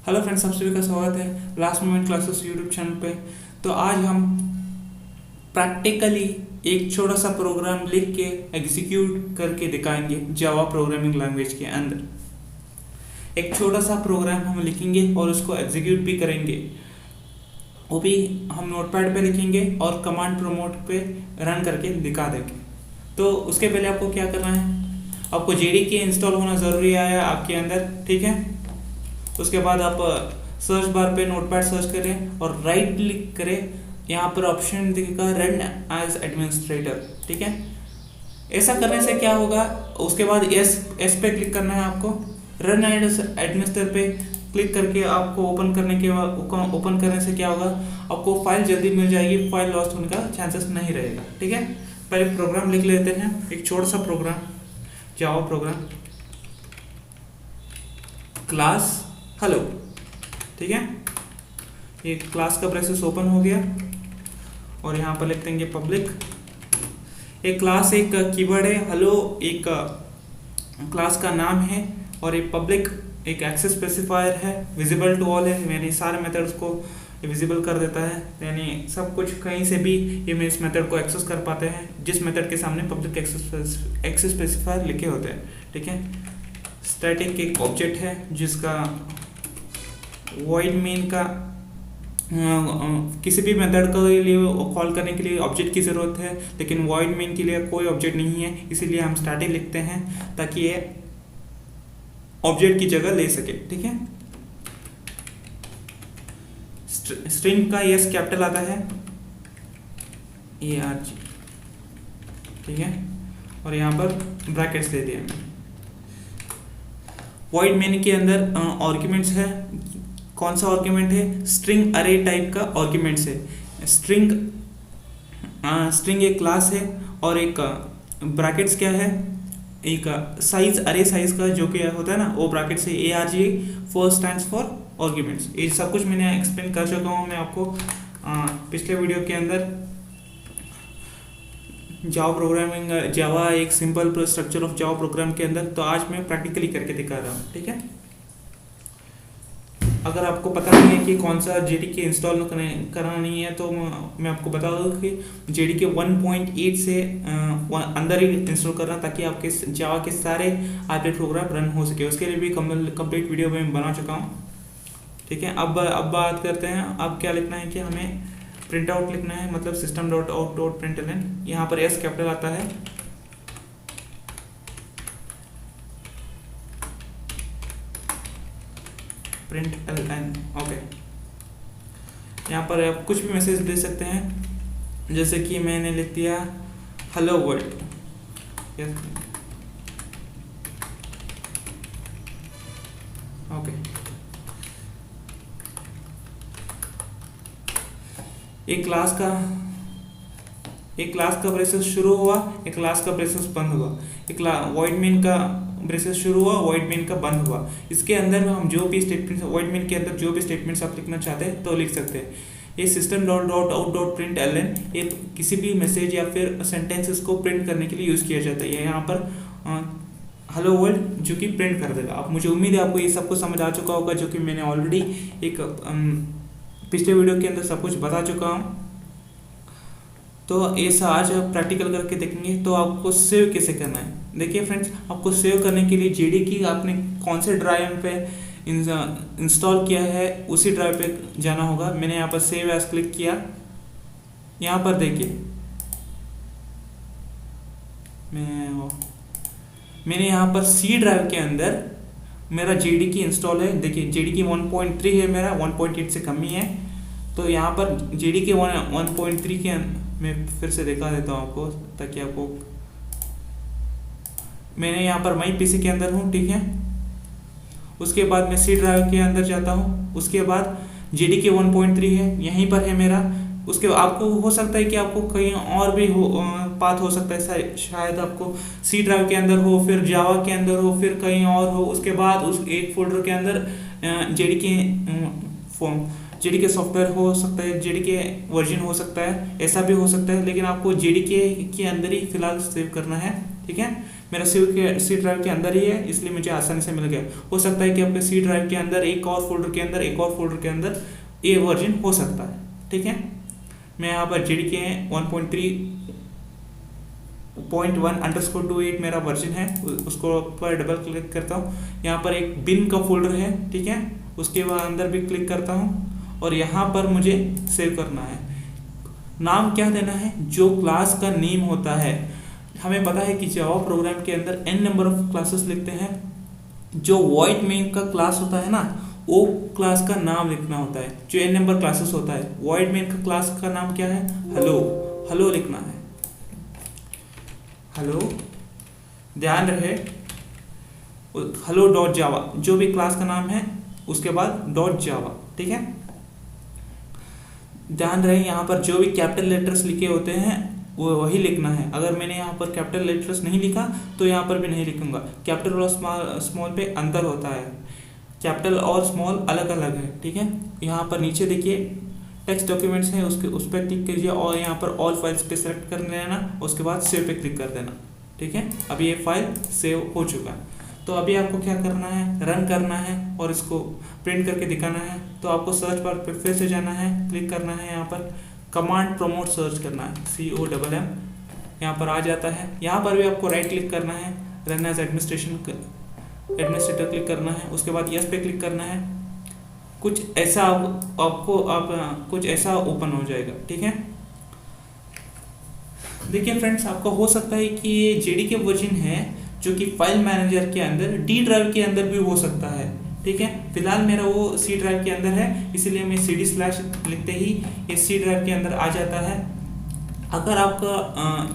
Hello friends, आप सभी का स्वागत है last moment classes YouTube channel पे। तो आज हम प्रैक्टिकली एक छोटा सा प्रोग्राम लिख के एग्जीक्यूट करके दिखाएंगे जावा प्रोग्रामिंग लैंग्वेज के अंदर। एक छोटा सा प्रोग्राम हम लिखेंगे और उसको एग्जीक्यूट भी करेंगे। वो भी हम नोटपैड पे लिखेंगे और कमांड प्रोमोट पे रन करके दिखा देंगे। तो उसके पहले आपको क्या करना है, आपको जेडीके इंस्टॉल होना ज़रूरी है आपके अंदर, ठीक है। उसके बाद आप सर्च बार पे नोटपैड सर्च करें और राइट क्लिक करें। यहाँ पर ऑप्शन दिखेगा रन एज एडमिनिस्ट्रेटर, ठीक है। ऐसा करने से क्या होगा, उसके बाद एस पे क्लिक करना है आपको। रन एज एडमिनिस्ट्रेटर पे क्लिक करके आपको ओपन करने से क्या होगा, आपको फाइल जल्दी मिल जाएगी, फाइल लॉस्ट होने का चांसेस नहीं रहेगा, ठीक है। पहले प्रोग्राम लिख लेते हैं, एक छोटा सा program, Java program class hello, ठीक है। ये क्लास का ब्रेसेस ओपन हो गया और यहाँ पर लिख देंगे पब्लिक। एक क्लास एक कीवर्ड है, हेलो एक क्लास का नाम है और एक पब्लिक एक एक्सेस स्पेसिफायर है, विजिबल टू ऑल है, यानी सारे मेथड्स को विजिबल कर देता है, यानी सब कुछ कहीं से भी ये इस मेथड को एक्सेस कर पाते हैं जिस मेथड के सामने पब्लिक एक्सेस स्पेसिफायर लिखे होते हैं, ठीक है। स्टैटिक एक ऑब्जेक्ट है जिसका वॉइड मेन का किसी भी मेथड के लिए कॉल करने के लिए ऑब्जेक्ट की ज़रूरत है, लेकिन वॉइड मेन के लिए कोई ऑब्जेक्ट नहीं है, इसीलिए हम स्टैटिक लिखते हैं ताकि ये ऑब्जेक्ट की जगह ले सके, ठीक है। स्ट्रिंग का एस कैपिटल आता है ARG, ठीक है, और यहाँ पर ब्रैकेट्स दे दिए हमने। वॉइड मेन के अंदर आर्ग्यूमेंट्स है, कौन सा आर्ग्यूमेंट है, स्ट्रिंग अरे टाइप का आर्ग्यूमेंट्स है। स्ट्रिंग एक क्लास है और एक ब्रैकेट्स क्या है, एक साइज अरे साइज का जो कि होता है ना, वो ब्रैकेट से ARG for stands for arguments. ये सब कुछ मैंने एक्सप्लेन कर चुका हूँ मैं आपको पिछले वीडियो के अंदर। जावा प्रोग्रामिंग, जावा एक simple structure of Java program के अंदर, तो आज मैं प्रैक्टिकली करके दिखा रहा हूँ, ठीक है। अगर आपको पता नहीं है कि कौन सा जेडीके इंस्टॉल करना नहीं है तो मैं आपको बता दूँ कि जेडीके 1.8 से अंदर ही इंस्टॉल करना, ताकि आपके जावा के सारे आईपी प्रोग्राम रन हो सके। उसके लिए भी कंप्लीट वीडियो मैं बना चुका हूँ, ठीक है। अब बात करते हैं, अब क्या लिखना है कि हमें प्रिंट आउट लिखना है, मतलब system dot out dot println. यहाँ पर एस कैपिटल आता है, प्रिंट LN, ओके। यहाँ पर आप कुछ भी मैसेज दे सकते हैं, जैसे कि मैंने लिख दिया हेलो वर्ल्ड, ओके। एक क्लास का ब्रेसेस शुरू हुआ, एक क्लास का ब्रेसेस बंद हुआ, एक वॉइड मेन का ब्रेसेस शुरू हुआ, वॉइड मेन का बंद हुआ। इसके अंदर में हम जो भी स्टेटमेंट्स, वॉइड मेन के अंदर जो भी स्टेटमेंट्स आप लिखना चाहते हैं तो लिख सकते हैं। ये system dot dot out dot print LN ये किसी भी मैसेज या फिर सेंटेंसेस को प्रिंट करने के लिए यूज़ किया जाता है। यहाँ पर हेलो वर्ल्ड जो कि प्रिंट कर देगा। आप, मुझे उम्मीद है आपको ये सब कुछ समझ आ चुका होगा, जो कि मैंने ऑलरेडी एक पिछले वीडियो के अंदर सब कुछ बता चुका हूँ। तो ऐसा आज प्रैक्टिकल करके देखेंगे। तो आपको सेव कैसे करना है, देखिए फ्रेंड्स, आपको सेव करने के लिए जेडीके आपने कौन से ड्राइव पे इंस्टॉल किया है उसी ड्राइव पे जाना होगा। मैंने यहाँ पर सेव एज क्लिक किया, यहाँ पर देखिए मैंने यहाँ पर C ड्राइव के अंदर मेरा जेडीके इंस्टॉल है। देखिए जेडीके 1.3 है मेरा, 1.8 से कम ही है। तो यहाँ पर जेडीके 1.3 के मैं फिर से दिखा देता हूँ आपको, ताकि आपको, मैंने यहाँ पर माई पीसी के अंदर हूँ, ठीक है। उसके बाद मैं C ड्राइव के अंदर जाता हूँ, उसके बाद जेडीके 1.3 है, यहीं पर है मेरा। उसके आपको हो सकता है कि आपको कहीं और भी पाथ हो सकता है, शायद आपको C ड्राइव के अंदर हो, फिर जावा के अंदर हो, फिर कहीं और हो। उसके बाद उस एक फोल्डर के अंदर जेडीके सॉफ्टवेयर हो सकता है, जेडीके वर्जन हो सकता है, ऐसा भी हो सकता है, लेकिन आपको जेडीके के अंदर ही फिलहाल सेव करना है, ठीक है। मेरा सी ड्राइव के अंदर ही है, इसलिए मुझे आसानी से मिल गया। हो सकता है कि आपके सी ड्राइव के अंदर एक और फोल्डर के अंदर एक और फोल्डर के अंदर ये वर्जन हो सकता है। ठीक है, मैं यहाँ पर JDK 1.3.1_28 मेरा वर्जन है, उसको पर डबल क्लिक करता हूँ। यहाँ पर एक बिन का फोल्डर है, ठीक है, उसके बाद अंदर भी क्लिक करता हूँ और यहाँ पर मुझे सेव करना है। नाम क्या देना है, जो क्लास का नेम होता है। हमें पता है कि जावा प्रोग्राम के अंदर n नंबर ऑफ क्लासेस लिखते हैं, जो वॉइड मेन का क्लास होता है ना, वो क्लास का नाम लिखना होता है। जो n नंबर क्लासेस होता है, वॉइड मेन का क्लास का नाम क्या है, हेलो, हेलो लिखना है, हेलो। ध्यान रहे हेलो डॉट जावा, जो भी क्लास का नाम है उसके बाद डॉट जावा। ठीक है, ध्यान रहे यहाँ पर जो भी कैपिटल लेटर्स लिखे होते हैं वो वही लिखना है। अगर मैंने यहाँ पर कैपिटल लेटर्स नहीं लिखा तो यहाँ पर भी नहीं लिखूंगा। कैपिटल और स्मॉल पे अंतर होता है, कैपिटल और स्मॉल अलग अलग है। ठीक है, यहाँ पर नीचे देखिए टेक्स्ट डॉक्यूमेंट्स है, उस पर क्लिक कीजिए और यहाँ पर ऑल फाइल्स पे सेलेक्ट कर लेना, उसके बाद सेव पे क्लिक कर देना। ठीक है, अभी ये फाइल सेव हो चुका है। तो अभी आपको क्या करना है, रन करना है और इसको प्रिंट करके दिखाना है। तो आपको सर्च बार पे फिर से जाना है, क्लिक करना है, यहाँ पर कमांड प्रमोट सर्च करना है, COMM, यहाँ पर आ जाता है। यहाँ पर भी आपको राइट क्लिक करना है, रन एज एडमिनिस्ट्रेटर क्लिक करना है, उसके बाद यस पे क्लिक करना है। कुछ ऐसा कुछ ऐसा ओपन हो जाएगा। ठीक है, देखिए फ्रेंड्स, आपको हो सकता है कि ये JDK वर्जन है जो कि फाइल मैनेजर के अंदर D ड्राइव के अंदर भी हो सकता है। ठीक है, फिलहाल मेरा वो C ड्राइव के अंदर है, इसीलिए मैं CD/ लिखते ही ये C ड्राइव के अंदर आ जाता है। अगर आपका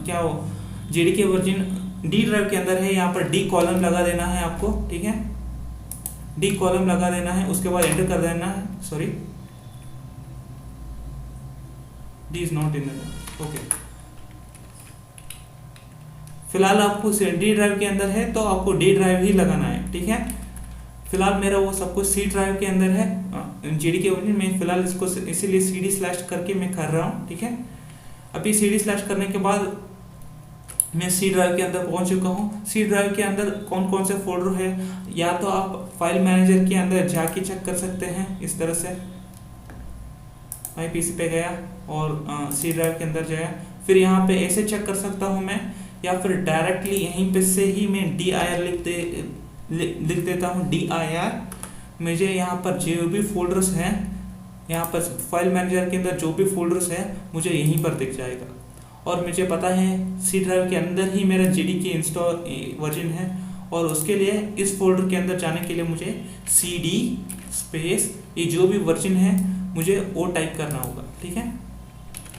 क्या हो JDK वर्जन D ड्राइव के अंदर है, यहाँ पर D कॉलम लगा देना है आपको। ठीक है, D कॉलम लगा देना है, उसके बाद एंटर कर देना है। Sorry, D is not in okay. फिलहाल आपको D ड्राइव के अंदर है तो आपको D ड्राइव ही लगाना है। ठीक है, फिलहाल मेरा वो सब कुछ C ड्राइव के अंदर है JDK वर्जन में, फिलहाल इसको इसीलिए CD/ करके मैं कर रहा हूँ। ठीक है, अभी CD/ करने के बाद मैं C ड्राइव के अंदर पहुंच चुका हूँ। C ड्राइव के अंदर कौन कौन से फोल्डर है, या तो आप फाइल मैनेजर के अंदर जाके चेक कर सकते हैं। इस तरह से मैं PC पे गया और C ड्राइव के अंदर जाया, फिर यहाँ पे ऐसे चेक कर सकता हूँ मैं, या फिर डायरेक्टली यहीं पे से ही मैं dir लिख देता हूँ। dir मुझे यहाँ पर जो भी फोल्डर्स हैं, यहाँ पर फाइल मैनेजर के अंदर जो भी फोल्डर्स हैं मुझे यहीं पर दिख जाएगा। और मुझे पता है C ड्राइव के अंदर ही मेरा JDK इंस्टॉल वर्जन है, और उसके लिए इस फोल्डर के अंदर जाने के लिए मुझे CD/ ये जो भी वर्जन है मुझे वो टाइप करना होगा। ठीक है,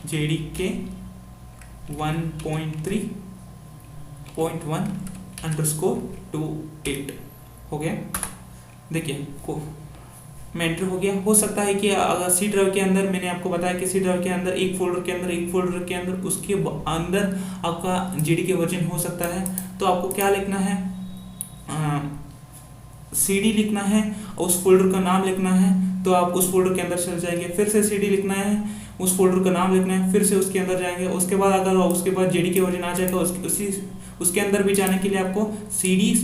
JDK 1.3.1_28 हो गया। देखिए मैं एंटर हो गया। हो सकता है कि अगर C ड्राइव के अंदर, मैंने आपको बताया कि C ड्राइव के अंदर एक फोल्डर के अंदर उसके अंदर आपका JDK वर्जन हो सकता है। तो आपको क्या लिखना है, CD लिखना है, उस फोल्डर का नाम लिखना है। तो आप उस फोल्डर के अंदर चले जाएंगे, फिर से CD लिखना है, उस फोल्डर का नाम लिखना है, फिर से उसके अंदर जाएंगे। उसके बाद अगर उसके बाद JDK वर्जन आ जाएगा, उसके अंदर भी जाने के लिए आपको CD/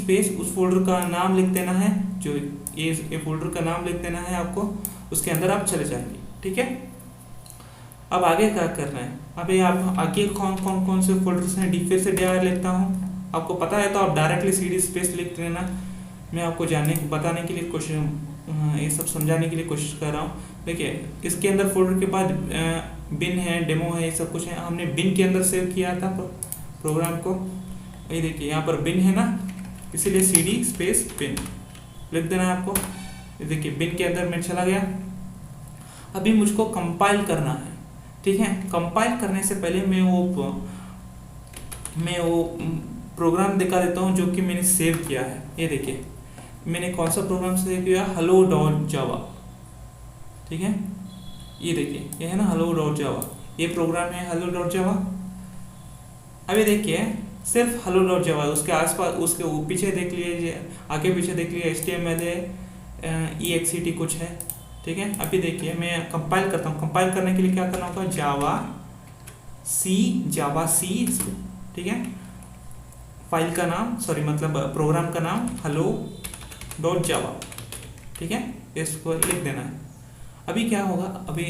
उस फोल्डर का नाम लिख देना है, जो ये फोल्डर का नाम लिख देना है आपको, उसके अंदर आप चले जाएंगे। ठीक है, अब आगे क्या करना है, अभी आप आगे कौन से फोल्डर्स हैं, फिर से dir लिखता हूँ। आपको पता है तो आप डायरेक्टली CD/ लिख लेना। मैं आपको बताने के लिए ये सब समझाने के लिए कोशिश कर रहा हूँ। देखिए, इसके अंदर फोल्डर के बाद बिन है, डेमो है, ये सब कुछ है। हमने बिन के अंदर सेव किया था प्रोग्राम को। ये देखिए यहाँ पर बिन है ना, इसीलिए CD/bin लिख देना है आपको। ये देखिए बिन के अंदर मैं चला गया। अभी मुझको कंपाइल करना है। ठीक है, कंपाइल करने से पहले मैं वो प्रोग्राम दिखा देता हूँ जो कि मैंने सेव किया है। ये देखिए मैंने कौन सा प्रोग्राम सेव किया, hello.java। ठीक है, ये देखिए ये है ना hello.java, ये प्रोग्राम है hello.java। अभी देखिए सिर्फ hello.java, उसके आसपास उसके पीछे देख लीजिए, आगे पीछे देख लीजिए HTML है, ext कुछ है। ठीक है, अभी देखिए मैं कंपाइल करता हूँ। कंपाइल करने के लिए क्या करना होगा, जावा सी। ठीक है, फाइल का नाम मतलब प्रोग्राम का नाम hello.java, ठीक है, इसको लिख देना है। अभी क्या होगा, अभी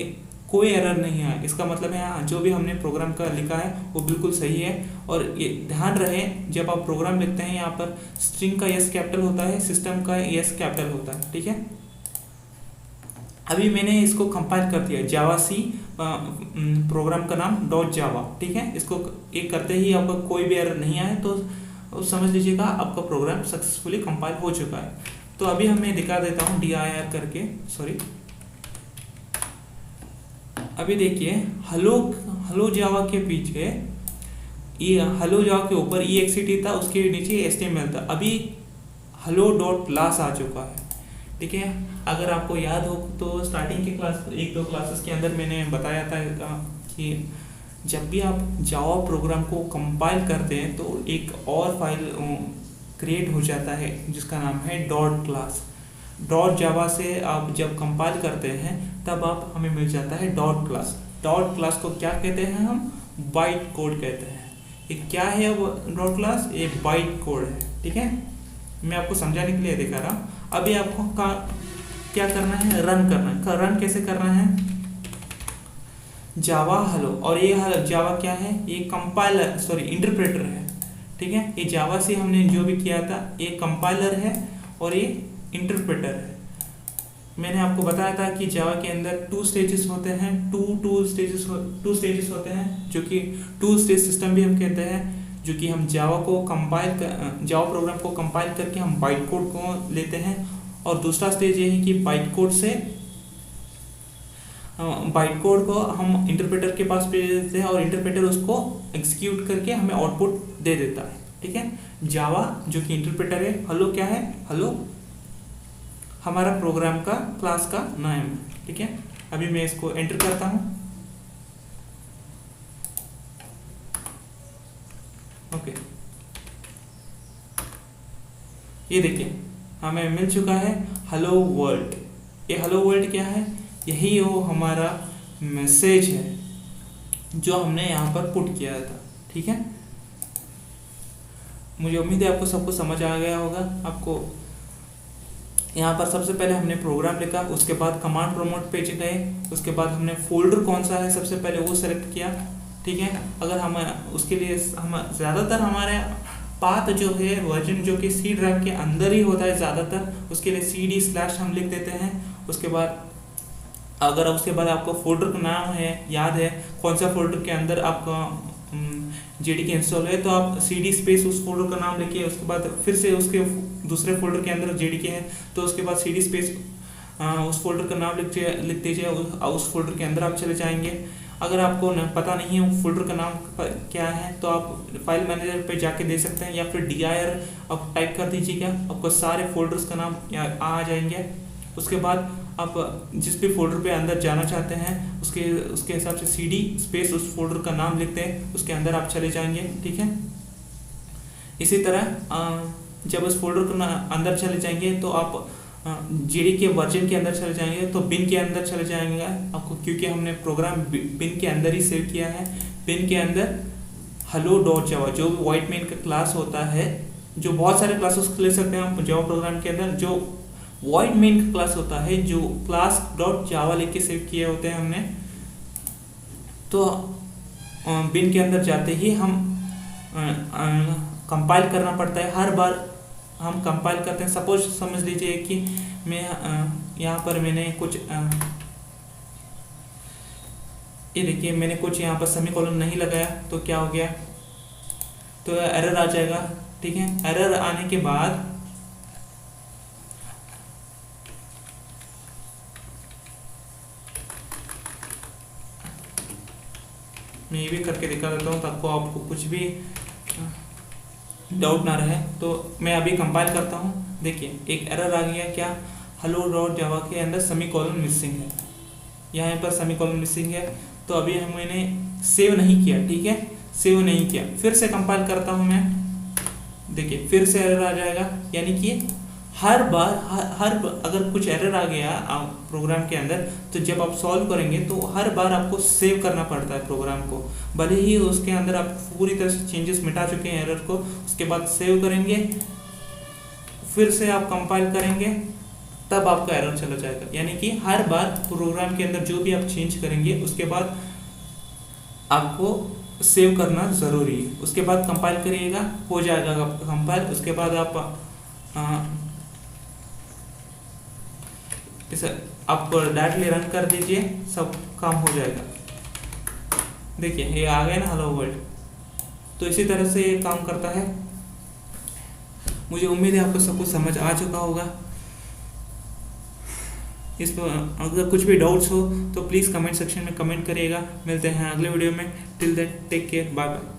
कोई एरर नहीं है, इसका मतलब है जो भी हमने प्रोग्राम का लिखा है वो बिल्कुल सही है। और ये ध्यान रहे, जब आप प्रोग्राम लिखते हैं यहाँ पर स्ट्रिंग का एस कैपिटल होता है, सिस्टम का एस कैपिटल होता है, ठीक है। अभी मैंने इसको कंपाइल कर दिया, जावा सी प्रोग्राम का नाम .java, ठीक है। इसको एक करते ही आपका कोई भी एरर नहीं आए तो समझ लीजिएगा आपका प्रोग्राम सक्सेसफुली कंपाइल हो चुका है। तो अभी हमें दिखा देता हूँ dir करके, सॉरी, अभी देखिए हेलो जावा के पीछे ये हेलो जावा के ऊपर ext था, उसके नीचे html था। अभी hello.class आ चुका है, ठीक है। अगर आपको याद हो तो स्टार्टिंग के क्लास 1-2 क्लासेस के अंदर मैंने बताया था कि जब भी आप जावा प्रोग्राम को कंपाइल करते हैं तो एक और फाइल क्रिएट हो जाता है जिसका नाम है .class। .java से आप जब कंपाइल करते हैं तब आप हमें मिल जाता है .class। .class को क्या कहते हैं हम, बाइट कोड कहते हैं। ये क्या है वो .class, एक बाइट कोड है, ठीक है। मैं आपको समझाने के लिए दिखा रहा हूँ। अभी आपको क्या करना है, रन करना है। रन कैसे करना है, जावा हेलो, और ये जावा क्या है, ये कंपाइलर इंटरप्रेटर है, ठीक है। ये जावा से हमने जो भी किया था ये कंपाइलर है और ये इंटरप्रेटर है। मैंने आपको बताया था कि जावा के अंदर 2 स्टेजेस होते हैं, टू स्टेजेस होते हैं, जो कि 2 स्टेज सिस्टम भी हम कहते हैं, जो कि हम जावा प्रोग्राम को कंपाइल करके हम बाइट कोड को लेते हैं। और दूसरा स्टेज ये है कि बाइट कोड को हम इंटरप्रेटर के पास भेज देते हैं और इंटरप्रेटर उसको एग्जीक्यूट करके हमें आउटपुट दे देता है, ठीक है। जावा जो कि इंटरप्रेटर है, हेलो क्या है, हेलो हमारा प्रोग्राम का क्लास का नाम है, ठीक है। अभी मैं इसको एंटर करता हूं, ओके। ये देखिए हमें मिल चुका है हेलो वर्ल्ड। ये हेलो वर्ल्ड क्या है, यही वो हमारा मैसेज है जो हमने यहाँ पर पुट किया था, ठीक है। मुझे उम्मीद है आपको सबको समझ आ गया होगा। आपको यहाँ पर सबसे पहले हमने प्रोग्राम लिखा, उसके बाद कमांड प्रमोट पेज गए, उसके बाद हमने फोल्डर कौन सा है सबसे पहले वो सेलेक्ट किया, ठीक है। अगर हम उसके लिए हम ज़्यादातर हमारे पाथ जो है वर्जन जो कि सी ड्राइव के अंदर ही होता है ज़्यादातर, उसके लिए cd/ हम लिख देते हैं। उसके बाद अगर उसके बाद आपको फोल्डर का नाम है याद है कौन सा फोल्डर के अंदर आपका JDK इंस्टॉल है, तो आप cd स्पेस उस फोल्डर का नाम लिखिए। उसके बाद फिर से उसके दूसरे फोल्डर के अंदर JDK है तो उसके बाद cd स्पेस उस फोल्डर का नाम लिख दीजिए, उस फोल्डर के अंदर आप चले जाएंगे। अगर आपको पता नहीं है फोल्डर का नाम क्या है तो आप फाइल मैनेजर पे जाके दे सकते हैं, या फिर dir आप टाइप कर दीजिएगा, आपको सारे फोल्डर्स का नाम आ जाएंगे। उसके बाद आप जिस भी फोल्डर पे अंदर जाना चाहते हैं उसके हिसाब से cd स्पेस उस फोल्डर का नाम लिखते हैं, उसके अंदर आप चले जाएंगे, ठीक है। इसी तरह जब उस फोल्डर के अंदर चले जाएंगे तो आप JDK वर्जन के अंदर चले जाएंगे तो बिन के अंदर चले जाएंगे आपको, क्योंकि हमने प्रोग्राम बिन के अंदर ही सेव किया है। बिन के अंदर hello.java जो वाइट मेन का क्लास होता है, जो बहुत सारे क्लासेस ले सकते हैं हम जावा प्रोग्राम के अंदर, जो वाइट मेन का क्लास होता है जो class.java लिख के सेव किए होते हैं हमने, तो बिन के अंदर जाते ही हम कंपाइल करना पड़ता है। हर बार हम कंपाइल करते हैं, सपोज समझ लीजिए कि मैं यहाँ पर मैंने कुछ ये देखिए मैंने कुछ यहाँ पर सेमीकोलन नहीं लगाया तो क्या हो गया, तो एरर आ जाएगा, ठीक है। एरर आने के बाद मैं ये भी करके दिखा देता हूँ ताकि आपको कुछ भी डाउट ना रहे। तो मैं अभी कंपाइल करता हूँ, देखिए एक एरर आ गया, क्या, hello.java के अंदर सेमीकोलन मिसिंग है, यहाँ पर सेमीकोलन मिसिंग है। तो अभी मैंने सेव नहीं किया, ठीक है, सेव नहीं किया, फिर से कंपाइल करता हूँ मैं, देखिए फिर से एरर आ जाएगा, यानी कि हर बार अगर कुछ एरर आ गया प्रोग्राम के अंदर, तो जब आप सॉल्व करेंगे तो हर बार आपको सेव करना पड़ता है प्रोग्राम को। भले ही उसके अंदर आप पूरी तरह से चेंजेस मिटा चुके हैं एरर को, उसके बाद सेव करेंगे, फिर से आप कंपाइल करेंगे, तब आपका एरर चला जाएगा। यानी कि हर बार प्रोग्राम के अंदर जो भी आप चेंज करेंगे उसके बाद आपको सेव करना ज़रूरी है। उसके बाद कंपाइल करिएगा, हो जाएगा कंपाइल। उसके बाद आप इसे आप डायरेक्टली रन कर दीजिए, सब काम हो जाएगा। देखिए ये आ गया ना हेलो वर्ल्ड। तो इसी तरह से ये काम करता है। मुझे उम्मीद है आपको सब कुछ समझ आ चुका होगा। इस पर अगर कुछ भी डाउट्स हो तो प्लीज़ कमेंट सेक्शन में कमेंट करिएगा। मिलते हैं अगले वीडियो में। Till then take care, bye bye.